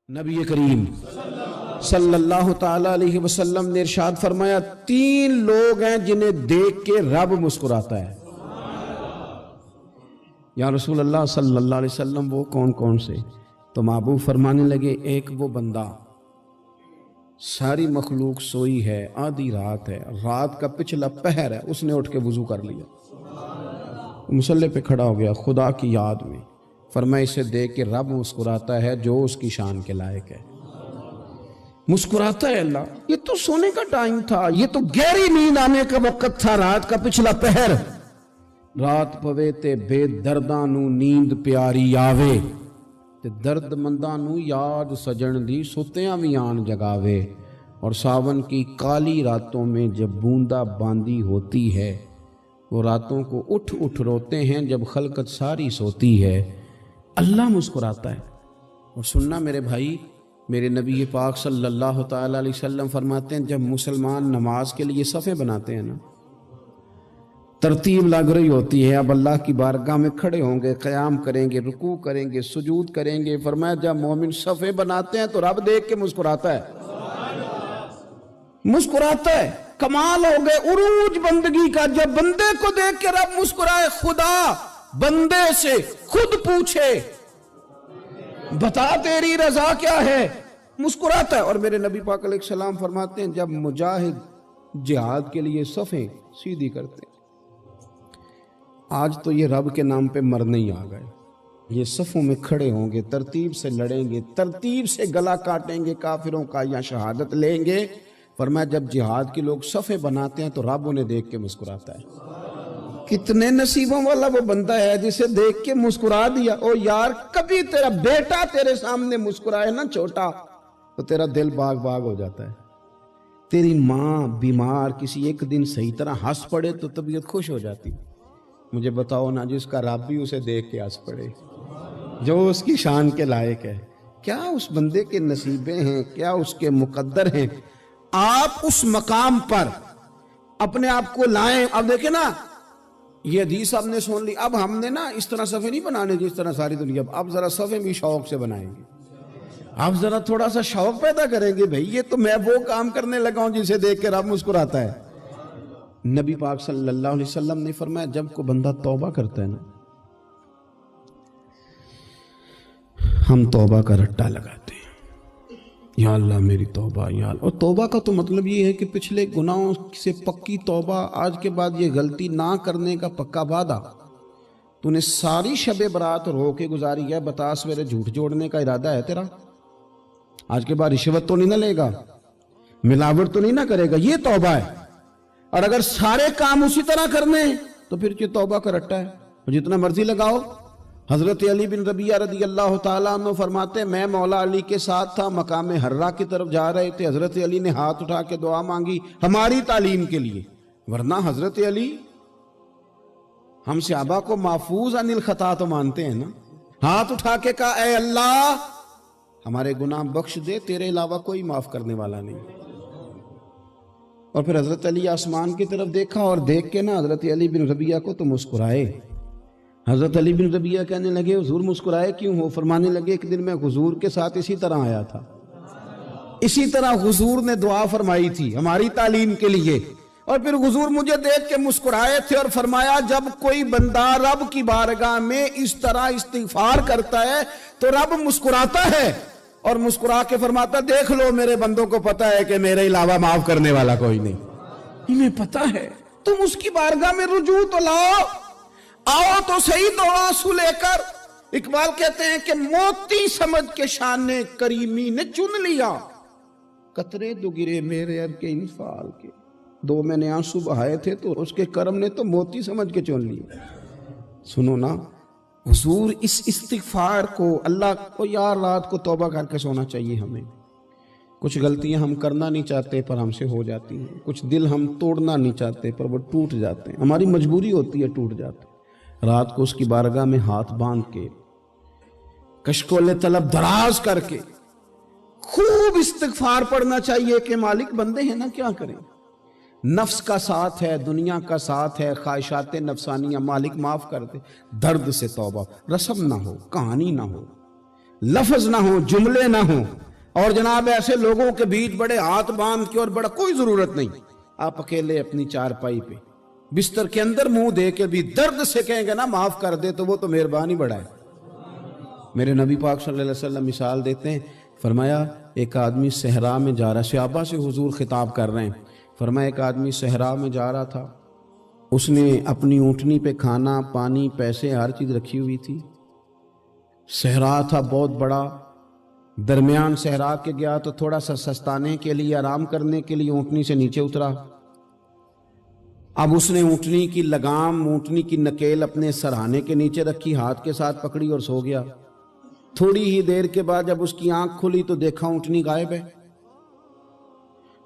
نبی کریم صلی اللہ تعالی علیہ وسلم نے ارشاد فرمایا 3 لوگ ہیں جنہیں دیکھ کے رب مسکراتا ہے۔ یا رسول اللہ صلی اللہ علیہ وسلم وہ کون کون سے؟ تو محبوب فرمانے لگے ایک وہ بندہ ساری مخلوق سوئی ہے، آدھی رات ہے، رات کا پچھلا پہر ہے، اس نے اٹھ کے وضو کر لیا، مصلی پہ کھڑا ہو گیا خدا کی یاد میں، فرمایا اسے دیکھ کے رب مسکراتا ہے جو اس کی شان کے لائق ہے۔ مسکراتا ہے اللہ، یہ تو سونے کا ٹائم تھا، یہ تو گہری نیند آنے کا وقت تھا، رات کا پچھلا پہر، رات پوے تے بے درداں نو نیند پیاری آوے تے درد منداں نو یاد سجن دی ستیاں وی آن جگاوے، اور ساون کی کالی راتوں میں جب بوندا باندی ہوتی ہے وہ راتوں کو اٹھ اٹھ روتے ہیں جب خلقت ساری سوتی ہے، اللہ مسکراتا ہے۔ اور سننا میرے بھائی، میرے نبی پاک صلی اللہ تعالی علیہ وسلم فرماتے ہیں جب مسلمان نماز کے لیے صفیں بناتے ہیں نا، ترتیب لگ رہی ہوتی ہے، اب اللہ کی بارگاہ میں کھڑے ہوں گے، قیام کریں گے، رکوع کریں گے، سجود کریں گے، فرمایا جب مومن صفیں بناتے ہیں تو رب دیکھ کے مسکراتا ہے، مسکراتا ہے۔ کمال ہو گئے عروج بندگی کا، جب بندے کو دیکھ کے رب مسکرائے، خدا بندے سے خود پوچھے بتا تیری رضا کیا ہے، مسکراتا ہے۔ اور میرے نبی پاک علیہ السلام فرماتے ہیں جب مجاہد جہاد کے لیے صفیں سیدھی کرتے ہیں، آج تو یہ رب کے نام پہ مرنے ہی آ گئے، یہ صفوں میں کھڑے ہوں گے، ترتیب سے لڑیں گے، ترتیب سے گلا کاٹیں گے کافروں کا یا شہادت لیں گے۔ فرمایا جب جہاد کے لوگ صفیں بناتے ہیں تو رب انہیں دیکھ کے مسکراتا ہے۔ کتنے نصیبوں والا وہ بندہ ہے جسے دیکھ کے مسکرا دیا۔ او یار کبھی تیرا بیٹا تیرے سامنے مسکرائے نا چھوٹا تو تیرا دل باغ باغ ہو جاتا ہے۔ تیری ماں بیمار کسی ایک دن صحیح طرح ہنس پڑے تو طبیعت خوش ہو جاتی۔ مجھے بتاؤ نا جس کا رب بھی اسے دیکھ کے ہنس پڑے، جو اس کی شان کے لائق ہے، کیا اس بندے کے نصیبیں ہیں، کیا اس کے مقدر ہیں۔ آپ اس مقام پر اپنے آپ کو لائیں۔ اب دیکھیں نا یہ حدیث آپ نے سن لی، اب ہم نے نا اس طرح صفحے نہیں بنانے جس طرح ساری دنیا، اب ذرا صفحے بھی شوق سے بنائیں گے، اب ذرا تھوڑا سا شوق پیدا کریں گے، بھئی یہ تو میں وہ کام کرنے لگا ہوں جسے دیکھ کے رب مسکراتا ہے۔ نبی پاک صلی اللہ علیہ وسلم نے فرمایا جب کوئی بندہ توبہ کرتا ہے نا، ہم توبہ کا رٹا لگاتے ہیں، یا اللہ میری توبہ یا اللہ۔ اور توبہ کا تو مطلب یہ ہے کہ پچھلے گناہوں سے پکی توبہ، آج کے بعد یہ غلطی نہ کرنے کا پکا وعدہ۔ تو نے ساری شب برات رو کے گزاری ہے، بتا سویرے جھوٹ جوڑنے کا ارادہ ہے تیرا، آج کے بعد رشوت تو نہیں نہ لے گا، ملاوٹ تو نہیں نہ کرے گا، یہ توبہ ہے۔ اور اگر سارے کام اسی طرح کرنے تو پھر یہ توبہ کا رٹا ہے، جتنا مرضی لگاؤ۔ حضرت علی بن ربیعہ رضی اللہ تعالیٰ عنہ فرماتے ہیں میں مولا علی کے ساتھ تھا، مقام حرہ کی طرف جا رہے تھے، حضرت علی نے ہاتھ اٹھا کے دعا مانگی ہماری تعلیم کے لیے، ورنہ حضرت علی ہم صحابہ کو محفوظ عن الخطا تو مانتے ہیں نا، ہاتھ اٹھا کے کہا اے اللہ ہمارے گناہ بخش دے، تیرے علاوہ کوئی معاف کرنے والا نہیں۔ اور پھر حضرت علی آسمان کی طرف دیکھا اور دیکھ کے نا حضرت علی بن ربیعہ کو تو مسکرائے۔ حضرت علی بن ربیعہ کہنے لگے حضور مسکرائے کیوں ہو؟ فرمانے لگے ایک دن میں حضور کے ساتھ اسی طرح آیا تھا، اسی طرح حضور نے دعا فرمائی تھی ہماری تعلیم کے لیے، اور پھر حضور مجھے دیکھ کے مسکرائے تھے اور فرمایا جب کوئی بندہ رب کی بارگاہ میں اس طرح استغفار کرتا ہے تو رب مسکراتا ہے، اور مسکرا کے فرماتا دیکھ لو میرے بندوں کو پتا ہے کہ میرے علاوہ معاف کرنے والا کوئی نہیں، انہیں پتا ہے، تم اس کی بارگاہ میں رجوع تو لاؤ، آؤ تو صحیح دو آنسو لے کر۔ اقبال کہتے ہیں کہ موتی سمجھ کے شان کریمی نے چن لیا، قطرے دو گرے میرے اب کے انفال کے، 2 میں نے آنسو بہائے تھے تو اس کے کرم نے تو موتی سمجھ کے چن لیا۔ سنو نا حضور اس استغفار کو، اللہ کو یار رات کو توبہ کر کے سونا چاہیے ہمیں، کچھ غلطیاں ہم کرنا نہیں چاہتے پر ہم سے ہو جاتی ہیں، کچھ دل ہم توڑنا نہیں چاہتے پر وہ ٹوٹ جاتے ہیں، ہماری مجبوری ہوتی ہے ٹوٹ جاتے ہیں۔ رات کو اس کی بارگاہ میں ہاتھ باندھ کے کشکول طلب دراز کر کے خوب استغفار پڑھنا چاہیے کہ مالک بندے ہیں نا کیا کریں، نفس کا ساتھ ہے، دنیا کا ساتھ ہے، خواہشات نفسانیہ، مالک معاف کر دے۔ درد سے توبہ، رسم نہ ہو، کہانی نہ ہو، لفظ نہ ہو، جملے نہ ہو، اور جناب ایسے لوگوں کے بیچ بڑے ہاتھ باندھ کے اور بڑا کوئی ضرورت نہیں، آپ اکیلے اپنی چارپائی پہ بستر کے اندر منہ دے کے بھی درد سے کہیں گے نا معاف کر دے تو وہ تو مہربانی بڑا ہے۔ میرے نبی پاک صلی اللہ علیہ وسلم مثال دیتے ہیں، فرمایا ایک آدمی صحرا میں جا رہا، صحابہ سے حضور خطاب کر رہے ہیں، فرمایا ایک آدمی صحرا میں جا رہا تھا، اس نے اپنی اونٹنی پہ کھانا پانی پیسے ہر چیز رکھی ہوئی تھی، صحرا تھا بہت بڑا، درمیان صحرا کے گیا تو تھوڑا سا سستانے کے لیے آرام کرنے کے لیے اونٹنی سے نیچے اترا، اب اس نے اونٹنی کی لگام اونٹنی کی نکیل اپنے سرہانے کے نیچے رکھی، ہاتھ کے ساتھ پکڑی اور سو گیا۔ تھوڑی ہی دیر کے بعد جب اس کی آنکھ کھلی تو دیکھا اونٹنی غائب ہے۔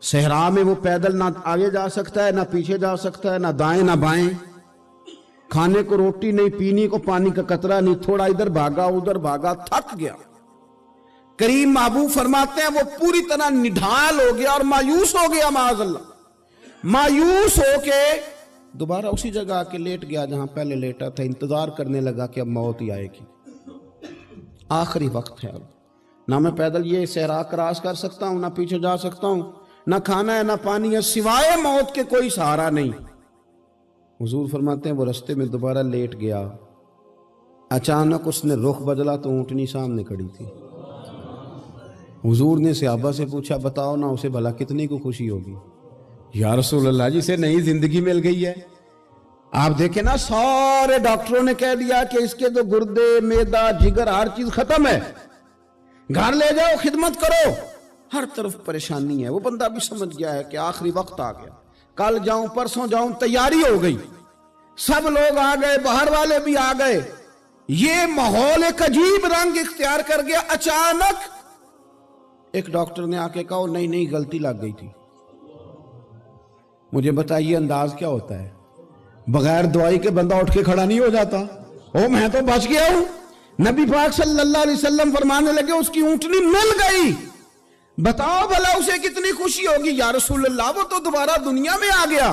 صحرا میں وہ پیدل نہ آگے جا سکتا ہے نہ پیچھے جا سکتا ہے، نہ دائیں نہ بائیں، کھانے کو روٹی نہیں، پینے کو پانی کا قطرہ نہیں، تھوڑا ادھر بھاگا ادھر بھاگا، تھک گیا۔ کریم محبوب فرماتے ہیں وہ پوری طرح نڈھال ہو گیا اور مایوس ہو گیا، معاذ اللہ، مایوس ہو کے دوبارہ اسی جگہ آ کے لیٹ گیا جہاں پہلے لیٹا تھا، انتظار کرنے لگا کہ اب موت ہی آئے گی، آخری وقت ہے، اب نہ میں پیدل یہ صحرا کراس کر سکتا ہوں، نہ پیچھے جا سکتا ہوں، نہ کھانا ہے نہ پانی ہے، سوائے موت کے کوئی سہارا نہیں۔ حضور فرماتے ہیں وہ رستے میں دوبارہ لیٹ گیا، اچانک اس نے رخ بدلا تو اونٹنی سامنے کھڑی تھی۔ حضور نے صحابہ سے پوچھا بتاؤ نا اسے بھلا کتنی کو خوشی ہوگی؟ یا رسول اللہ جسے نئی زندگی مل گئی ہے۔ آپ دیکھیں نا سارے ڈاکٹروں نے کہہ دیا کہ اس کے تو گردے معدہ جگر ہر چیز ختم ہے، گھر لے جاؤ خدمت کرو، ہر طرف پریشانی ہے۔ وہ بندہ بھی سمجھ گیا ہے کہ آخری وقت آ گیا، کل جاؤں پرسوں جاؤں، تیاری ہو گئی، سب لوگ آ گئے، باہر والے بھی آ گئے، یہ ماحول ایک عجیب رنگ اختیار کر گیا۔ اچانک ایک ڈاکٹر نے آ کے کہا نہیں نہیں غلطی لگ گئی تھی۔ مجھے بتائیے انداز کیا ہوتا ہے؟ بغیر دوائی کے بندہ اٹھ کے کھڑا نہیں ہو جاتا، او میں تو بچ گیا ہوں۔ نبی پاک صلی اللہ علیہ وسلم فرمانے لگے اس کی اونٹنی مل گئی، بتاؤ بھلا اسے کتنی خوشی ہوگی؟ یا رسول اللہ وہ تو دوبارہ دنیا میں آ گیا۔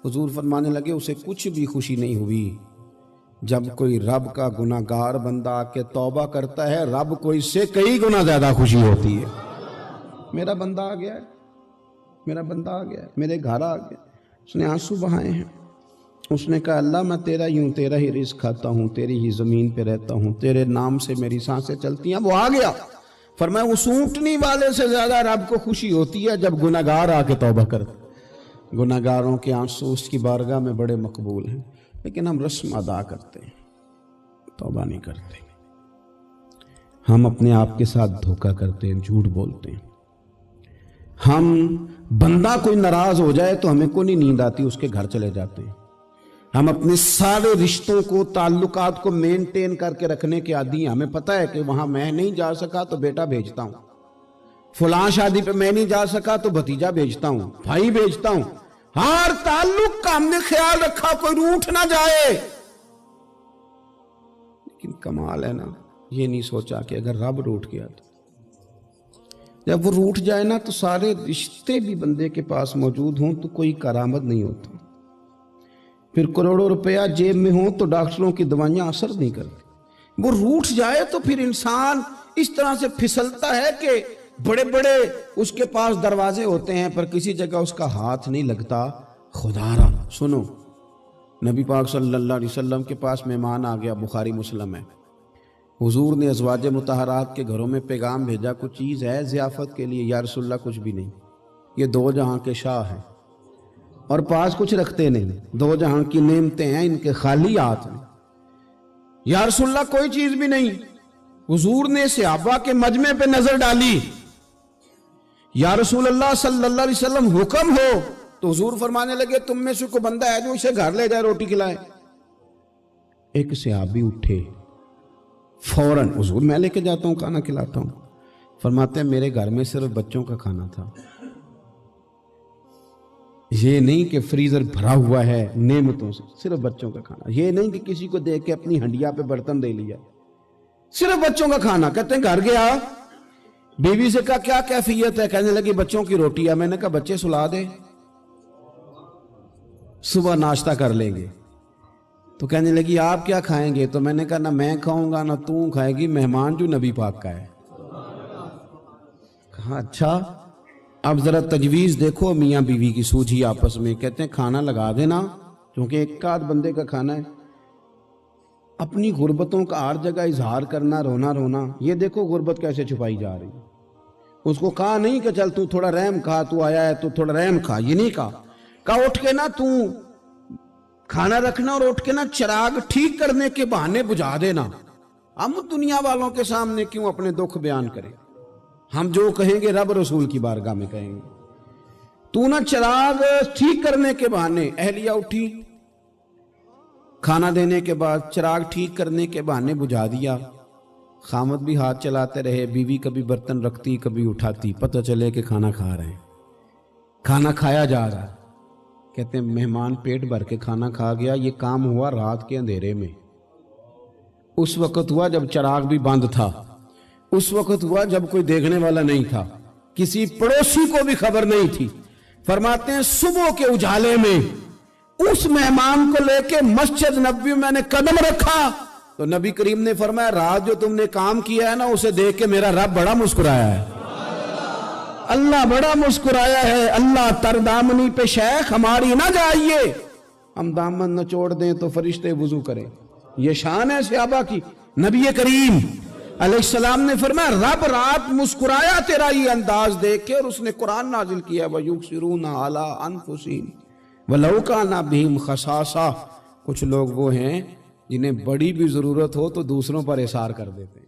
حضور فرمانے لگے اسے کچھ بھی خوشی نہیں ہوئی۔ جب کوئی رب کا گناہگار بندہ آ کے توبہ کرتا ہے، رب کو اس سے کئی گنا زیادہ خوشی ہوتی ہے۔ میرا بندہ آ گیا ہے، میرا بندہ آ گیا ہے، میرے گھر آ گیا۔ اس نے آنسو بہائے ہیں، اس نے کہا اللہ میں تیرا ہی ہوں، تیرا ہی رزق کھاتا ہوں، تیری ہی زمین پہ رہتا ہوں، تیرے نام سے میری سانسیں چلتی ہیں۔ وہ آ گیا۔ فرمایا اس اونٹنی والے سے زیادہ رب کو خوشی ہوتی ہے جب گناہگار آ کے توبہ کرتے۔ گناہگاروں کے آنسو اس کی بارگاہ میں بڑے مقبول ہیں، لیکن ہم رسم ادا کرتے ہیں، توبہ نہیں کرتے۔ ہم اپنے آپ کے ساتھ دھوکہ کرتے ہیں، جھوٹ بولتے ہیں۔ ہم بندہ کوئی ناراض ہو جائے تو ہمیں کو نہیں نیند آتی، اس کے گھر چلے جاتے ہیں۔ ہم اپنے سارے رشتوں کو تعلقات کو مینٹین کر کے رکھنے کے عادی ہیں۔ ہمیں پتہ ہے کہ وہاں میں نہیں جا سکا تو بیٹا بھیجتا ہوں، فلاں شادی پہ میں نہیں جا سکا تو بھتیجا بھیجتا ہوں، بھائی بھیجتا ہوں، ہر تعلق کا ہم نے خیال رکھا کوئی روٹھ نہ جائے۔ لیکن کمال ہے نا، یہ نہیں سوچا کہ اگر رب روٹھ گیا تو جب وہ روٹھ جائے نا تو سارے رشتے بھی بندے کے پاس موجود ہوں تو کوئی کرامت نہیں ہوتا، پھر کروڑوں روپیہ جیب میں ہوں تو ڈاکٹروں کی دوائیاں اثر نہیں کرتی۔ وہ روٹھ جائے تو پھر انسان اس طرح سے پھسلتا ہے کہ بڑے بڑے اس کے پاس دروازے ہوتے ہیں پر کسی جگہ اس کا ہاتھ نہیں لگتا۔ خدا را سنو، نبی پاک صلی اللہ علیہ وسلم کے پاس مہمان آ گیا، بخاری مسلم ہے، حضور نے ازواج مطہرات کے گھروں میں پیغام بھیجا کچھ چیز ہے ضیافت کے لیے؟ یا رسول اللہ کچھ بھی نہیں، یہ دو جہاں کے شاہ ہیں اور پاس کچھ رکھتے نہیں، دو جہاں کی نعمتیں ہیں ان کے خالی ہاتھ میں۔ یا رسول اللہ کوئی چیز بھی نہیں۔ حضور نے صحابہ کے مجمع پہ نظر ڈالی، یا رسول اللہ صلی اللہ علیہ وسلم حکم ہو، تو حضور فرمانے لگے تم میں سے کوئی بندہ ہے جو اسے گھر لے جائے روٹی کھلائے؟ ایک صحابی اٹھے فوراً، حضور میں لے کے جاتا ہوں کھانا کھلاتا ہوں۔ فرماتے ہیں میرے گھر میں صرف بچوں کا کھانا تھا، یہ نہیں کہ فریزر بھرا ہوا ہے نعمتوں سے، صرف بچوں کا کھانا، یہ نہیں کہ کسی کو دیکھ کے اپنی ہنڈیا پہ برتن دے لیا، صرف بچوں کا کھانا۔ کہتے ہیں گھر گیا، بیوی سے کہا کیا کیفیت ہے؟ کہنے لگی بچوں کی روٹی ہے۔ میں نے کہا بچے سلا دے، صبح ناشتہ کر لیں گے۔ تو کہنے لگی آپ کیا کھائیں گے؟ تو میں نے کہا نہ میں کھاؤں گا نہ تو کھائے گی، مہمان جو نبی پاک کا ہے۔ کہا اچھا اب ذرا تجویز دیکھو میاں بیوی کی سوجھی آپس میں. کہتے ہیں کھانا لگا دینا کیونکہ ایک آدھ بندے کا کھانا ہے. اپنی غربتوں کا ہر جگہ اظہار کرنا, رونا رونا. یہ دیکھو غربت کیسے چھپائی جا رہی. اس کو کہا نہیں کہ چل تو تھوڑا رحم کھا, تو آیا ہے تو تھوڑا رحم کھا, یہ نہیں کہا اٹھ کے نا تو کھانا رکھنا اور اٹھ کے نا چراغ ٹھیک کرنے کے بہانے بجھا دینا. ہم دنیا والوں کے سامنے کیوں اپنے دکھ بیان کریں؟ ہم جو کہیں گے رب رسول کی بارگاہ میں کہیں گے. تو نا چراغ ٹھیک کرنے کے بہانے. اہلیہ اٹھی, کھانا دینے کے بعد چراغ ٹھیک کرنے کے بہانے بجھا دیا. خامد بھی ہاتھ چلاتے رہے, بیوی کبھی برتن رکھتی کبھی اٹھاتی, پتہ چلے کہ کھانا کھا رہے ہیں. کھانا کھایا جا رہا ہے. کہتے ہیں مہمان پیٹ بھر کے کھانا کھا گیا. یہ کام ہوا رات کے اندھیرے میں. اس وقت ہوا جب چراغ بھی بند تھا. اس وقت ہوا جب کوئی دیکھنے والا نہیں تھا, کسی پڑوسی کو بھی خبر نہیں تھی. فرماتے ہیں صبح کے اجالے میں اس مہمان کو لے کے مسجد نبوی میں نے قدم رکھا تو نبی کریم نے فرمایا رات جو تم نے کام کیا ہے نا اسے دیکھ کے میرا رب بڑا مسکرایا ہے. اللہ بڑا مسکرایا ہے. اللہ تر دامنی پہ شیخ ہماری نہ جائیے, ہم دامن نہ چھوڑ دیں تو فرشتے وضو کریں. یہ شان ہے صحابہ کی. نبی کریم علیہ السلام نے فرمایا رب رات مسکرایا تیرا یہ انداز دیکھ کے, اور اس نے قرآن نازل کیا وَيُبْصِرُونَ عَلَىٰ أَنفُسِهِمْ وَلَوْ كَانَ بِهِمْ خَصَاصَةٌ. کچھ لوگ وہ ہیں جنہیں بڑی بھی ضرورت ہو تو دوسروں پر اثار کر دیتے ہیں.